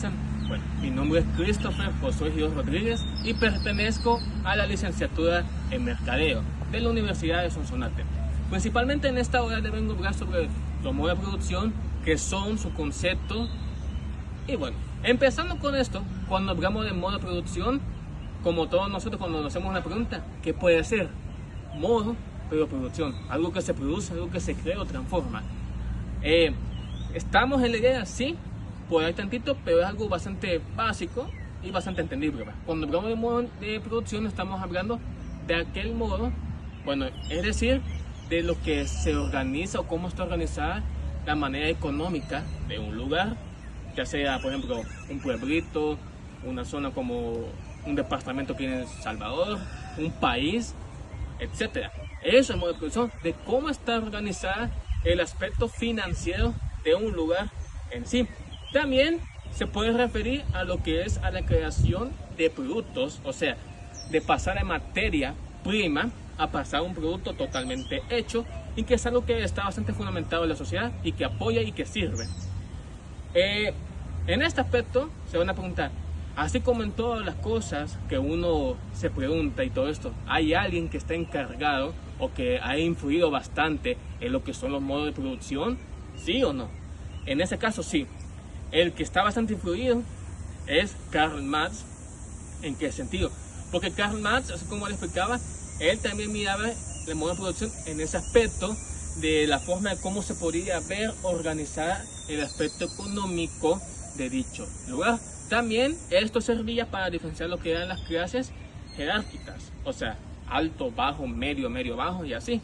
conocen, bueno, mi nombre es Christopher Josué Giros Rodríguez y pertenezco a la licenciatura en Mercadeo de la Universidad de Sonsonate. Principalmente en esta hora les vengo a hablar sobre los modos de producción, qué son, su concepto. Y bueno, empezando con esto, cuando hablamos de modo de producción, como todos nosotros cuando nos hacemos una pregunta, ¿qué puede ser? Modo, pero producción, algo que se produce, algo que se crea o transforma. Estamos en la idea, sí, por ahí tantito, pero es algo bastante básico y bastante entendible, ¿verdad? Cuando hablamos de modo de producción estamos hablando de aquel modo, bueno, es decir, de lo que se organiza o cómo está organizada la manera económica de un lugar, ya sea, por ejemplo, un pueblito, una zona como un departamento aquí en El Salvador, un país, etcétera. Eso es modo de producción, de cómo está organizada el aspecto financiero de un lugar en sí. También se puede referir a lo que es a la creación de productos, o sea, de pasar de materia prima a pasar a un producto totalmente hecho y que es algo que está bastante fundamentado en la sociedad y que apoya y que sirve. En este aspecto se van a preguntar, así como en todas las cosas que uno se pregunta y todo esto, ¿hay alguien que está encargado o que ha influido bastante en lo que son los modos de producción? ¿Sí o no? En ese caso sí. El que está bastante influido es Karl Marx. ¿En qué sentido? Porque Karl Marx, así como le explicaba, él también miraba el modo de producción en ese aspecto de la forma de cómo se podría ver organizar el aspecto económico de dicho lugar. También esto servía para diferenciar lo que eran las clases jerárquicas, o sea, alto, bajo, medio, medio, bajo y así.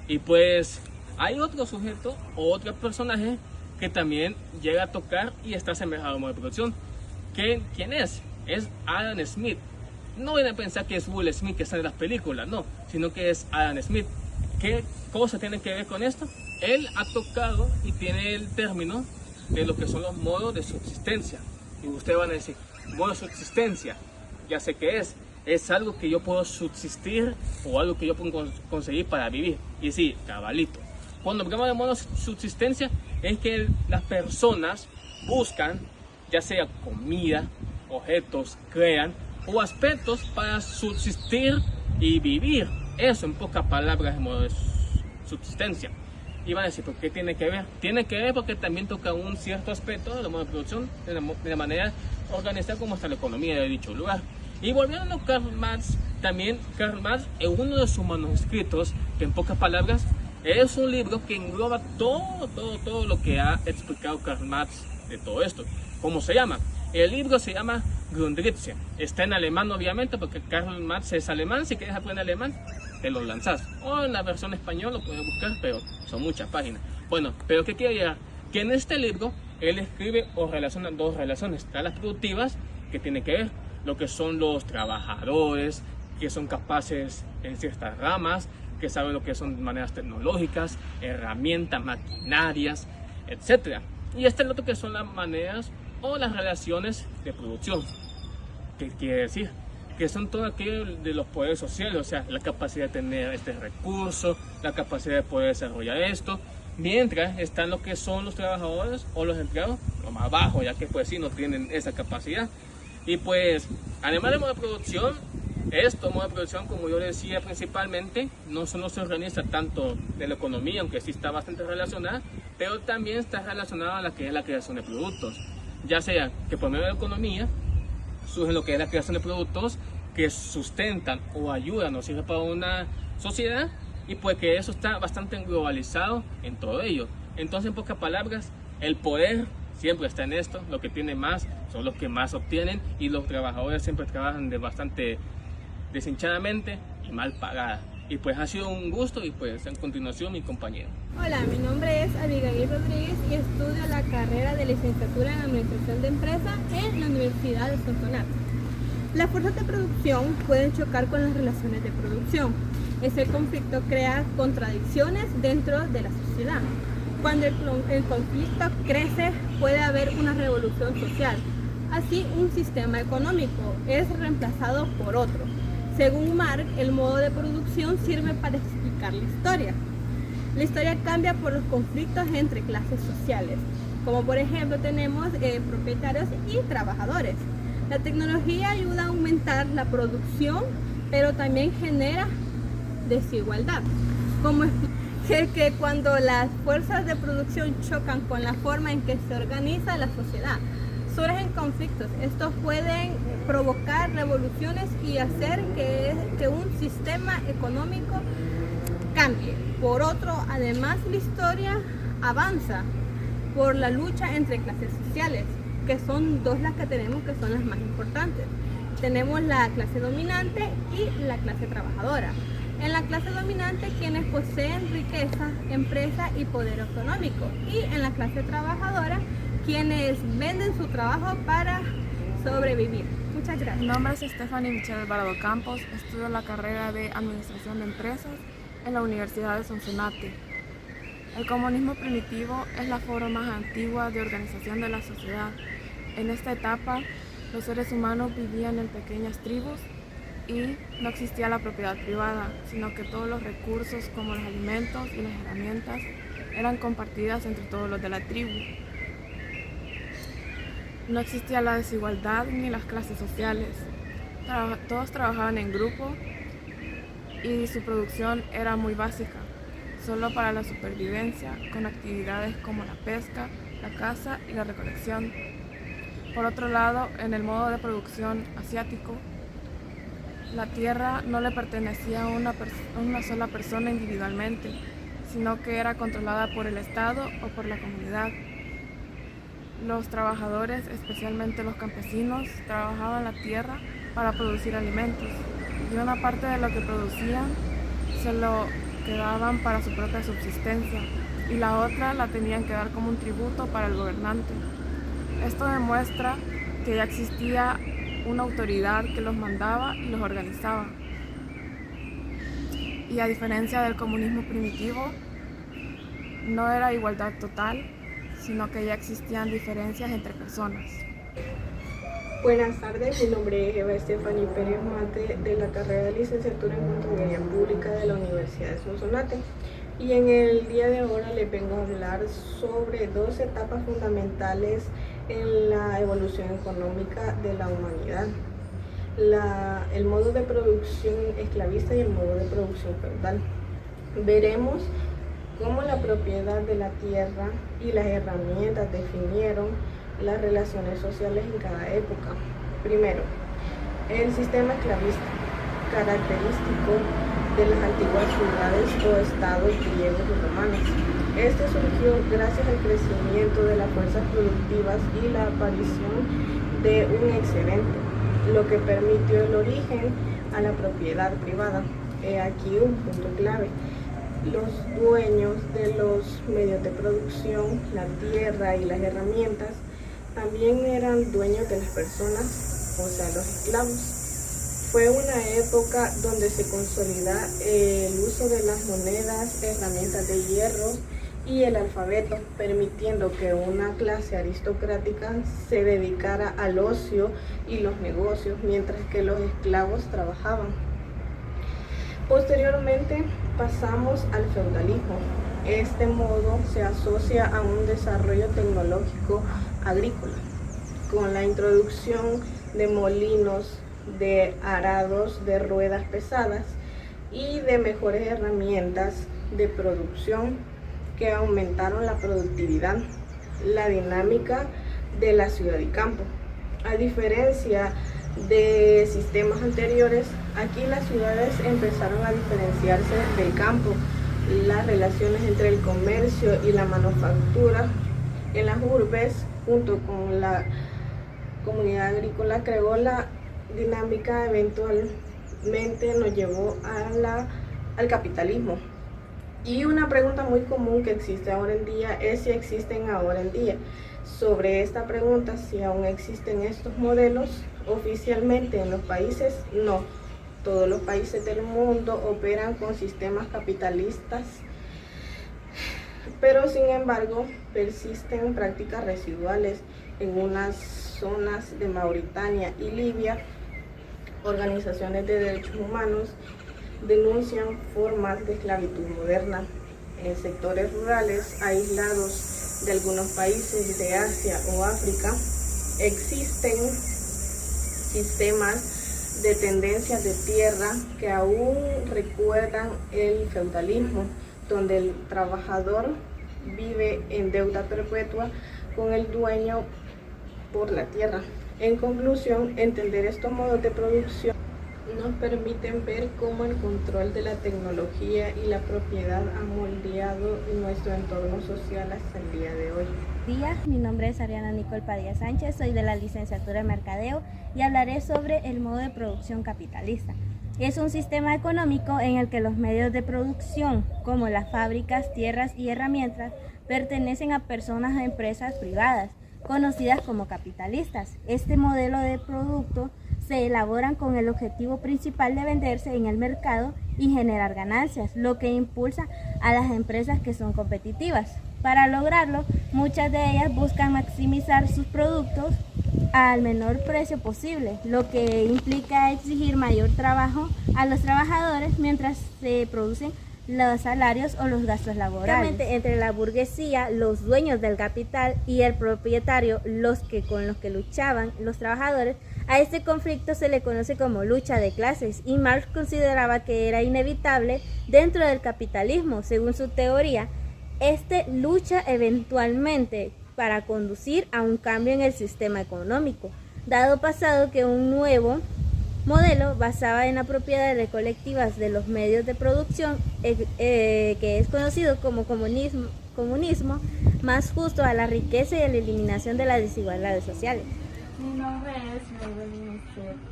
Y pues hay otro sujeto o otro personaje que también llega a tocar y está asemejado al modo de producción. ¿Quién es? Es Adam Smith. No vayan a pensar que es Will Smith que sale en las películas, no, sino que es Adam Smith. ¿Qué cosa tiene que ver con esto? Él ha tocado y tiene el término de lo que son los modos de subsistencia. Y ustedes van a decir, modo de subsistencia, ya sé qué es algo que yo puedo subsistir o algo que yo puedo conseguir para vivir. Y sí, cabalito. Cuando hablamos de modo de subsistencia, es que las personas buscan, ya sea comida, objetos, crean o aspectos para subsistir y vivir. Eso en pocas palabras es modo de subsistencia. Y van a decir, ¿por qué tiene que ver? Tiene que ver porque también toca un cierto aspecto de la modo de producción, de la manera organizada como está la economía de dicho lugar. Y volviendo a Karl Marx, también Karl Marx en uno de sus manuscritos, que en pocas palabras es un libro que engloba todo lo que ha explicado Karl Marx de todo esto. ¿Cómo se llama? El libro se llama Grundrisse. Está en alemán obviamente porque Karl Marx es alemán. Si quieres aprender alemán, te lo lanzas. O en la versión español lo puedes buscar, pero son muchas páginas. Bueno, pero ¿qué quiero llegar? Que en este libro él escribe o relaciona dos relaciones. Están las productivas, que tiene que ver lo que son los trabajadores, que son capaces en ciertas ramas, que saben lo que son maneras tecnológicas, herramientas, maquinarias, etc. Y este es el otro que son las maneras o las relaciones de producción. ¿Qué quiere decir? Que son todo aquello de los poderes sociales, o sea, la capacidad de tener este recurso, la capacidad de poder desarrollar esto, mientras están lo que son los trabajadores o los empleados, lo más bajo, ya que pues sí no tienen esa capacidad. Y pues, además del modo de producción, modo de producción, como yo decía principalmente, no solo se organiza tanto de la economía, aunque sí está bastante relacionada, pero también está relacionada a la que es la creación de productos. Ya sea que por medio de la economía surge lo que es la creación de productos que sustentan o ayudan o sirven para una sociedad, y pues que eso está bastante globalizado en todo ello. Entonces, en pocas palabras, el poder siempre está en esto. Lo que tiene más son los que más obtienen, y los trabajadores siempre trabajan de bastante deshinchadamente y mal pagada. Y pues ha sido un gusto, y pues en continuación mi compañero. Hola, mi nombre es Abigail Rodríguez y estudio la carrera de licenciatura en Administración de Empresas en la Universidad de Sonsonate. Las fuerzas de producción pueden chocar con las relaciones de producción. Ese conflicto crea contradicciones dentro de la sociedad. Cuando el conflicto crece, puede haber una revolución social. Así, un sistema económico es reemplazado por otro. Según Marx, el modo de producción sirve para explicar la historia. La historia cambia por los conflictos entre clases sociales. como por ejemplo tenemos propietarios y trabajadores. La tecnología ayuda a aumentar la producción, pero también genera desigualdad, como que cuando las fuerzas de producción chocan con la forma en que se organiza la sociedad, surgen conflictos. Estos pueden provocar revoluciones y hacer que un sistema económico cambie. Por otro, además, la historia avanza por la lucha entre clases sociales, que son dos las que tenemos, que son las más importantes. Tenemos la clase dominante y la clase trabajadora. En la clase dominante, quienes poseen riqueza, empresa y poder económico, y en la clase trabajadora, quienes venden su trabajo para sobrevivir. Muchas gracias. Mi nombre es Stephanie Michelle Alvarado Campos, estudio la carrera de Administración de Empresas en la Universidad de Sonsonate. El comunismo primitivo es la forma más antigua de organización de la sociedad. En esta etapa, los seres humanos vivían en pequeñas tribus y no existía la propiedad privada, sino que todos los recursos como los alimentos y las herramientas eran compartidas entre todos los de la tribu. No existía la desigualdad ni las clases sociales. Todos trabajaban en grupo y su producción era muy básica, solo para la supervivencia, con actividades como la pesca, la caza y la recolección. Por otro lado, en el modo de producción asiático, la tierra no le pertenecía a una sola persona individualmente, sino que era controlada por el Estado o por la comunidad. Los trabajadores, especialmente los campesinos, trabajaban la tierra para producir alimentos y una parte de lo que producían se lo quedaban para su propia subsistencia y la otra la tenían que dar como un tributo para el gobernante. Esto demuestra que ya existía una autoridad que los mandaba y los organizaba. Y a diferencia del comunismo primitivo, no era igualdad total, sino que ya existían diferencias entre personas. Buenas tardes, mi nombre es Eva Stephanie Pérez Mate, de la carrera de licenciatura en Contaduría Pública de la Universidad de Sonsonate. Y en el día de ahora les vengo a hablar sobre dos etapas fundamentales en la evolución económica de la humanidad. El modo de producción esclavista y el modo de producción feudal. Veremos cómo la propiedad de la tierra y las herramientas definieron las relaciones sociales en cada época. Primero, el sistema esclavista, característico de las antiguas ciudades o estados griegos y romanos. Este surgió gracias al crecimiento de las fuerzas productivas y la aparición de un excedente, lo que permitió el origen a la propiedad privada. He aquí un punto clave. Los dueños de los medios de producción, la tierra y las herramientas, también eran dueños de las personas, o sea, los esclavos. Fue una época donde se consolida el uso de las monedas, herramientas de hierro y el alfabeto, permitiendo que una clase aristocrática se dedicara al ocio y los negocios, mientras que los esclavos trabajaban. Posteriormente pasamos al feudalismo. Este modo se asocia a un desarrollo tecnológico agrícola, con la introducción de molinos, de arados, de ruedas pesadas y de mejores herramientas de producción que aumentaron la productividad, la dinámica de la ciudad y campo. A diferencia de sistemas anteriores, aquí las ciudades empezaron a diferenciarse del campo. Las relaciones entre el comercio y la manufactura en las urbes, junto con la comunidad agrícola, creó la dinámica, eventualmente nos llevó al capitalismo. Y una pregunta muy común que existe ahora en día es si existen ahora en día. Sobre esta pregunta, si aún existen estos modelos, oficialmente en los países, no. Todos los países del mundo operan con sistemas capitalistas, pero sin embargo persisten prácticas residuales en unas zonas de Mauritania y Libia. Organizaciones de derechos humanos denuncian formas de esclavitud moderna en sectores rurales aislados de algunos países de Asia o África, existen sistemas de tendencias de tierra que aún recuerdan el feudalismo, donde el trabajador vive en deuda perpetua con el dueño por la tierra. En conclusión, entender estos modos de producción nos permiten ver cómo el control de la tecnología y la propiedad han moldeado nuestro entorno social hasta el día de hoy. Buenos días, mi nombre es Ariana Nicole Padilla Sánchez, soy de la licenciatura en Mercadeo y hablaré sobre el modo de producción capitalista. Es un sistema económico en el que los medios de producción, como las fábricas, tierras y herramientas, pertenecen a personas o empresas privadas, conocidas como capitalistas. Este modelo de producto se elaboran con el objetivo principal de venderse en el mercado y generar ganancias, lo que impulsa a las empresas que son competitivas. Para lograrlo, muchas de ellas buscan maximizar sus productos al menor precio posible, lo que implica exigir mayor trabajo a los trabajadores mientras se producen los salarios o los gastos laborales. Entre la burguesía, los dueños del capital, y el propietario, con los que luchaban los trabajadores, a este conflicto se le conoce como lucha de clases, y Marx consideraba que era inevitable dentro del capitalismo. Según su teoría, lucha eventualmente para conducir a un cambio en el sistema económico, dado pasado que un nuevo modelo basado en la propiedad de colectivas de los medios de producción, que es conocido como comunismo, más justo a la riqueza y a la eliminación de las desigualdades sociales. Mi nombre es Maybelline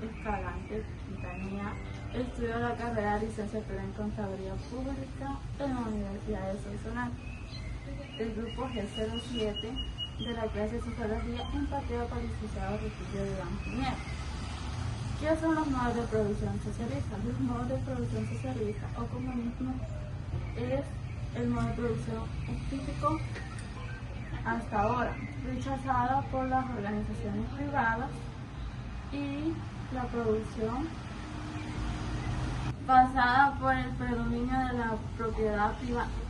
Escalante Quintanilla. Estudio la carrera de licenciatura en Contaduría Pública en la Universidad de Sonsonate. El grupo G07 de la clase de Sociología impartido por el licenciado Rutilio Durán Pineda. ¿Qué son los modos de producción socialista? Los modos de producción socialista o comunismo es el modo de producción típico hasta ahora, rechazada por las organizaciones privadas, y la producción basada por el predominio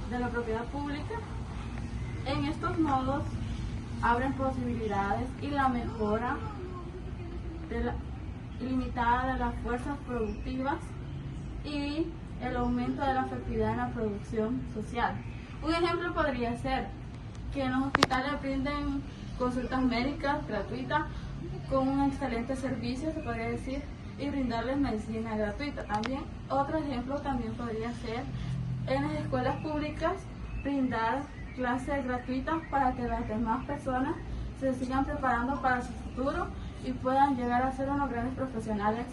de la propiedad pública. En estos modos abren posibilidades y la mejora ilimitada de las fuerzas productivas y el aumento de la efectividad en la producción social. Un ejemplo podría ser que en los hospitales brinden consultas médicas gratuitas con un excelente servicio, se podría decir, y brindarles medicina gratuita. También otro ejemplo también podría ser en las escuelas públicas brindar clases gratuitas para que las demás personas se sigan preparando para su futuro y puedan llegar a ser unos grandes profesionales.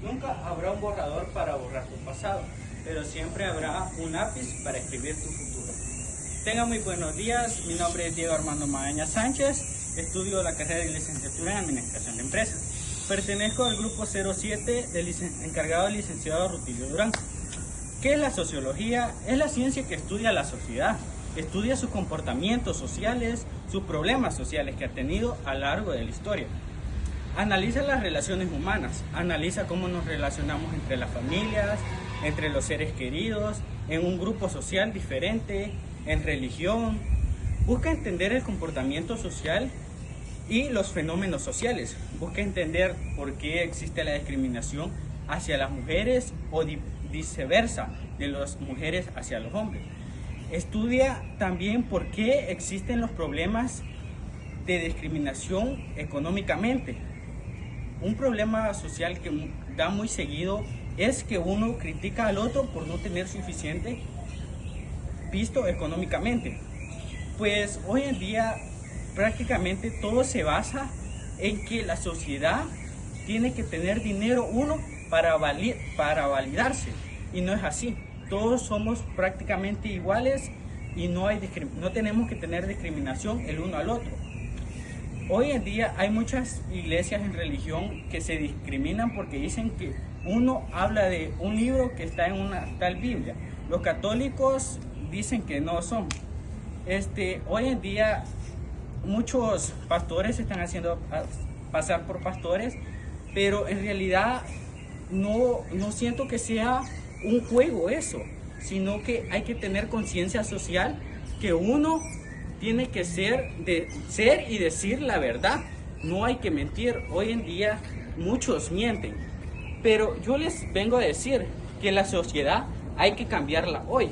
Nunca habrá un borrador para borrar tu pasado, pero siempre habrá un lápiz para escribir tu futuro. Tengan muy buenos días, mi nombre es Diego Armando Magaña Sánchez, estudio la carrera de licenciatura en Administración de Empresas. Pertenezco al grupo 07 encargado del licenciado Rutilio Durán. ¿Qué es la sociología? Es la ciencia que estudia la sociedad, estudia sus comportamientos sociales, sus problemas sociales que ha tenido a lo largo de la historia. Analiza las relaciones humanas, analiza cómo nos relacionamos entre las familias, entre los seres queridos, en un grupo social diferente, en religión. Busca entender el comportamiento social y los fenómenos sociales. Busca entender por qué existe la discriminación hacia las mujeres o viceversa, de las mujeres hacia los hombres. Estudia también por qué existen los problemas de discriminación económicamente. Un problema social que da muy seguido es que uno critica al otro por no tener suficiente visto económicamente. Pues hoy en día prácticamente todo se basa en que la sociedad tiene que tener dinero uno para validarse, y no es así. Todos somos prácticamente iguales y no tenemos que tener discriminación el uno al otro. Hoy en día hay muchas iglesias en religión que se discriminan porque dicen que uno habla de un libro que está en una tal Biblia. Los católicos dicen que no son. Hoy en día muchos pastores se están haciendo pasar por pastores, pero en realidad no siento que sea un juego eso, sino que hay que tener conciencia social, que uno tiene que ser y decir la verdad. No hay que mentir. Hoy en día muchos mienten. Pero yo les vengo a decir que la sociedad hay que cambiarla hoy,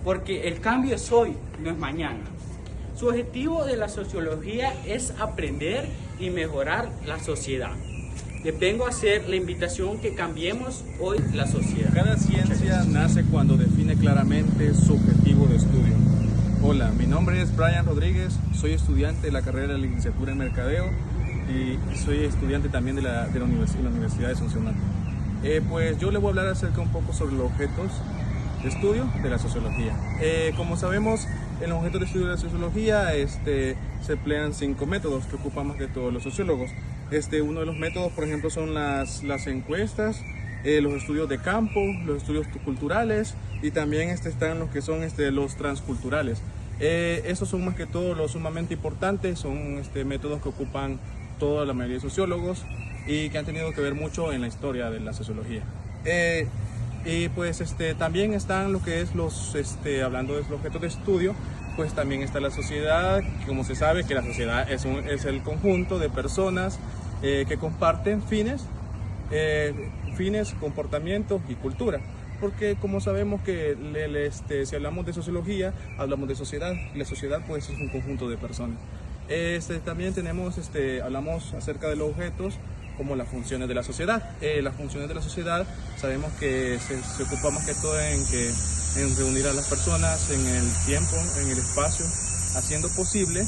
porque el cambio es hoy, no es mañana. Su objetivo de la sociología es aprender y mejorar la sociedad. Les vengo a hacer la invitación que cambiemos hoy la sociedad. Cada ciencia nace cuando define claramente su objetivo de estudio. Hola, mi nombre es Brian Rodríguez, soy estudiante de la carrera de licenciatura en Mercadeo y soy estudiante también de la Universidad de Sonsonate. Pues yo le voy a hablar acerca un poco sobre los objetos de estudio de la sociología. Como sabemos, en los objetos de estudio de la sociología se emplean 5 métodos que ocupan más que todos los sociólogos. Uno de los métodos, por ejemplo, son las encuestas, los estudios de campo, los estudios culturales y también están los que son los transculturales. Estos son más que todo los sumamente importantes, son métodos que ocupan toda la mayoría de sociólogos y que han tenido que ver mucho en la historia de la sociología. Y pues también están lo que es hablando de los objetos de estudio, pues también está la sociedad, como se sabe que la sociedad es el conjunto de personas que comparten fines, comportamientos y cultura. Porque como sabemos que si hablamos de sociología, hablamos de sociedad, y la sociedad pues es un conjunto de personas. También hablamos acerca de los objetos como las funciones de la sociedad. Las funciones de la sociedad sabemos que se ocupa más que todo en reunir a las personas en el tiempo, en el espacio, haciendo posible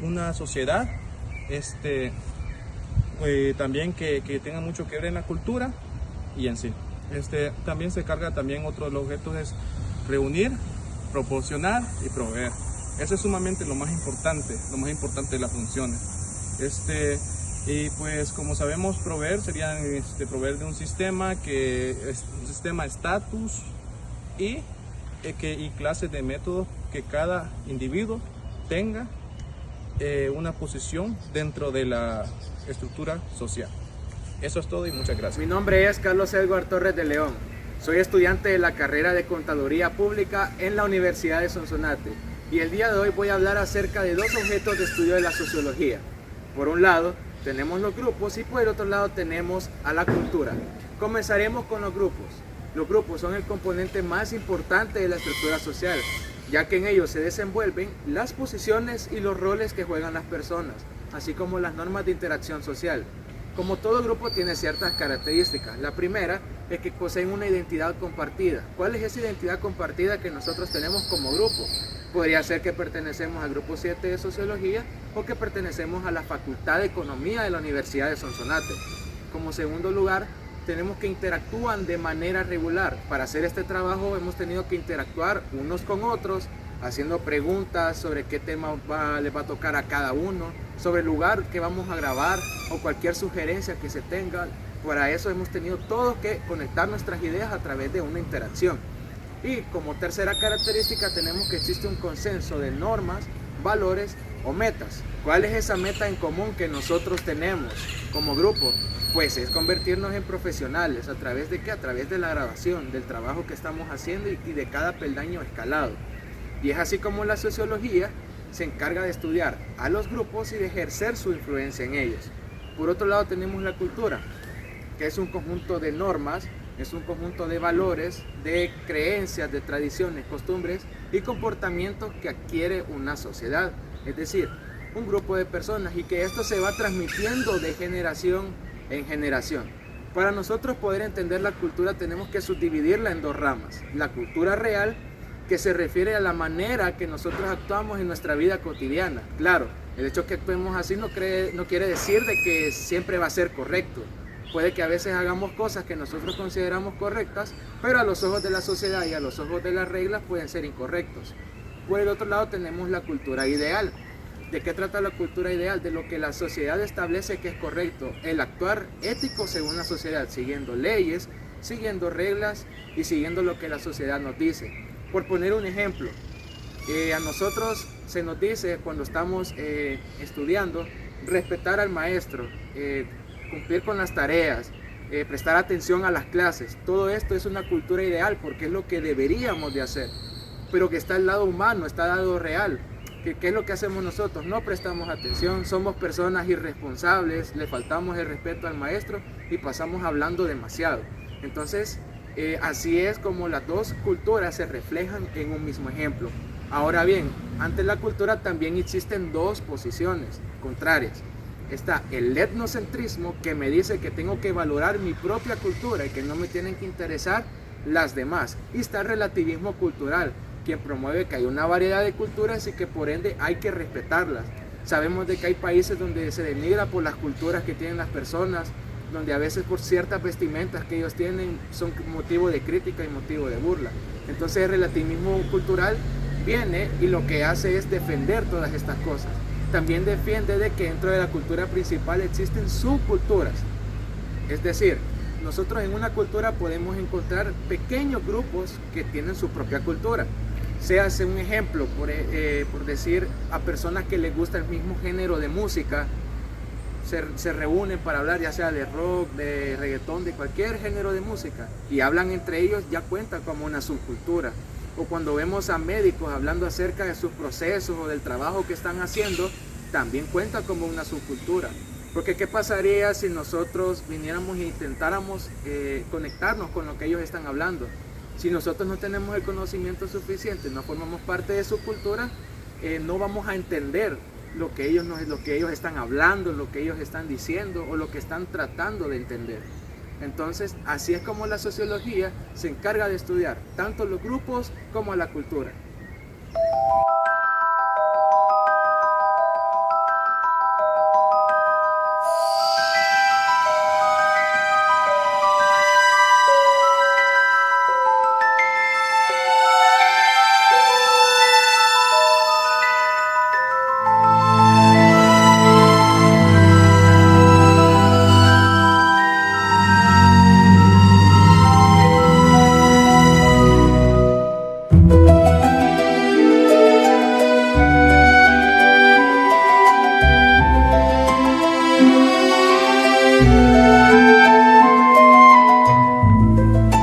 una sociedad también que tenga mucho que ver en la cultura y en sí. También se carga, otro de los objetos es reunir, proporcionar y proveer. Eso es sumamente lo más importante de las funciones. Y pues como sabemos, proveer sería proveer de un sistema estatus y clases de métodos que cada individuo tenga una posición dentro de la estructura social. Eso es todo y muchas gracias. Mi nombre es Carlos Edward Torres de León. Soy estudiante de la carrera de Contaduría Pública en la Universidad de Sonsonate. Y el día de hoy voy a hablar acerca de 2 objetos de estudio de la sociología. Por un lado tenemos los grupos y por el otro lado tenemos a la cultura. Comenzaremos con los grupos. Los grupos son el componente más importante de la estructura social, ya que en ellos se desenvuelven las posiciones y los roles que juegan las personas, así como las normas de interacción social. Como todo grupo tiene ciertas características. La primera es que poseen una identidad compartida. ¿Cuál es esa identidad compartida que nosotros tenemos como grupo? Podría ser que pertenecemos al grupo 7 de Sociología o que pertenecemos a la Facultad de Economía de la Universidad de Sonsonate. Como segundo lugar, tenemos que interactúan de manera regular. Para hacer este trabajo hemos tenido que interactuar unos con otros, haciendo preguntas sobre qué tema les va a tocar a cada uno, sobre el lugar que vamos a grabar o cualquier sugerencia que se tenga. Para eso hemos tenido todos que conectar nuestras ideas a través de una interacción. Y como tercera característica tenemos que existe un consenso de normas, valores o metas. ¿Cuál es esa meta en común que nosotros tenemos como grupo? Pues es convertirnos en profesionales. ¿A través de qué? A través de la grabación, del trabajo que estamos haciendo y de cada peldaño escalado. Y es así como la sociología se encarga de estudiar a los grupos y de ejercer su influencia en ellos. Por otro lado tenemos la cultura, que es un conjunto de normas, es un conjunto de valores, de creencias, de tradiciones, costumbres y comportamientos que adquiere una sociedad, es decir, un grupo de personas, y que esto se va transmitiendo de generación en generación. Para nosotros poder entender la cultura tenemos que subdividirla en 2 ramas. La cultura real, que se refiere a la manera que nosotros actuamos en nuestra vida cotidiana. Claro, el hecho que actuemos así no quiere decir de que siempre va a ser correcto. Puede que a veces hagamos cosas que nosotros consideramos correctas, pero a los ojos de la sociedad y a los ojos de las reglas pueden ser incorrectos. Por el otro lado tenemos la cultura ideal. ¿De qué trata la cultura ideal? De lo que la sociedad establece que es correcto, el actuar ético según la sociedad, siguiendo leyes, siguiendo reglas y siguiendo lo que la sociedad nos dice. Por poner un ejemplo, a nosotros se nos dice cuando estamos estudiando, respetar al maestro, cumplir con las tareas, prestar atención a las clases. Todo esto es una cultura ideal porque es lo que deberíamos de hacer, pero que está el lado humano, está el lado real. ¿Qué es lo que hacemos nosotros? No prestamos atención, somos personas irresponsables, le faltamos el respeto al maestro y pasamos hablando demasiado. Entonces, así es como las dos culturas se reflejan en un mismo ejemplo. Ahora bien, ante la cultura también existen dos posiciones contrarias. Está el etnocentrismo, que me dice que tengo que valorar mi propia cultura y que no me tienen que interesar las demás. Y está el relativismo cultural, quien promueve que hay una variedad de culturas y que por ende hay que respetarlas. Sabemos de que hay países donde se denigra por las culturas que tienen las personas, donde a veces por ciertas vestimentas que ellos tienen son motivo de crítica y motivo de burla. Entonces el relativismo cultural viene y lo que hace es defender todas estas cosas. También defiende de que dentro de la cultura principal existen subculturas. Es decir, nosotros en una cultura podemos encontrar pequeños grupos que tienen su propia cultura. Se hace un ejemplo, por decir, a personas que les gusta el mismo género de música, se reúnen para hablar ya sea de rock, de reggaetón, de cualquier género de música, y hablan entre ellos, ya cuenta como una subcultura. O cuando vemos a médicos hablando acerca de sus procesos o del trabajo que están haciendo, también cuenta como una subcultura. Porque ¿qué pasaría si nosotros viniéramos e intentáramos conectarnos con lo que ellos están hablando? Si nosotros no tenemos el conocimiento suficiente, no formamos parte de su cultura, no vamos a entender lo que ellos están hablando, lo que ellos están diciendo o lo que están tratando de entender. Entonces, así es como la sociología se encarga de estudiar tanto los grupos como la cultura.